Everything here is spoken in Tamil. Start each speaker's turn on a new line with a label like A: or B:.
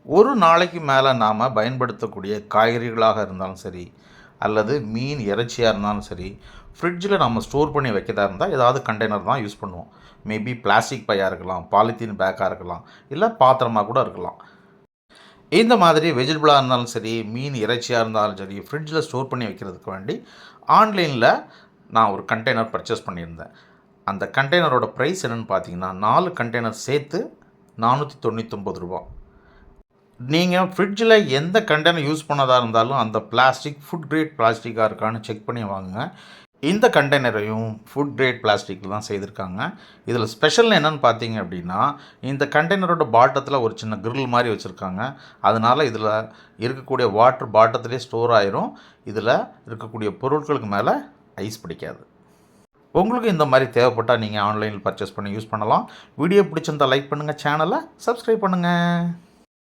A: ஒரு நாளைக்கு மேலே நாம் பயன்படுத்தக்கூடிய காய்கறிகளாக இருந்தாலும் சரி, அல்லது மீன் இறைச்சியாக இருந்தாலும் சரி, ஃப்ரிட்ஜில் நம்ம ஸ்டோர் பண்ணி வைக்கிறதா இருந்தால் ஏதாவது கண்டெய்னர் தான் யூஸ் பண்ணுவோம். மேபி பிளாஸ்டிக் பையாக இருக்கலாம், பாலித்தீன் பேக்காக இருக்கலாம், இல்லை பாத்திரமாக கூட இருக்கலாம். இந்த மாதிரி வெஜிடபிளாக இருந்தாலும் சரி, மீன் இறைச்சியாக இருந்தாலும் சரி, ஃப்ரிட்ஜில் ஸ்டோர் பண்ணி வைக்கிறதுக்கு வேண்டி ஆன்லைனில் நான் ஒரு கண்டெய்னர் பர்ச்சேஸ் பண்ணியிருந்தேன். அந்த கண்டெய்னரோட ப்ரைஸ் என்னென்னு பார்த்தீங்கன்னா, 4 கண்டெய்னர் சேர்த்து ரூ. 499. நீங்கள் ஃப்ரிட்ஜில் எந்த கண்டெய்னர் யூஸ் பண்ணதாக இருந்தாலும் அந்த பிளாஸ்டிக் ஃபுட் கிரேட் பிளாஸ்டிக்காக இருக்கான்னு செக் பண்ணி வாங்குங்க. இந்த கண்டெய்னரையும் ஃபுட் கிரேட் பிளாஸ்டிக்கில் தான் செய்திருக்காங்க. இதில் ஸ்பெஷல் என்னென்னு பார்த்தீங்க அப்படின்னா, இந்த கண்டெய்னரோட பாட்டத்தில் ஒரு சின்ன கிரில் மாதிரி வச்சுருக்காங்க. அதனால் இதில் இருக்கக்கூடிய வாட்டர் பாட்டத்திலே ஸ்டோர் ஆயிரும். இதில் இருக்கக்கூடிய பொருட்களுக்கு மேலே ஐஸ் பிடிக்காது. உங்களுக்கு இந்த மாதிரி தேவைப்பட்டால் நீங்கள் ஆன்லைனில் பர்ச்சேஸ் பண்ணி யூஸ் பண்ணலாம். வீடியோ பிடிச்சிருந்தால் லைக் பண்ணுங்கள், சேனலை சப்ஸ்கிரைப் பண்ணுங்கள்.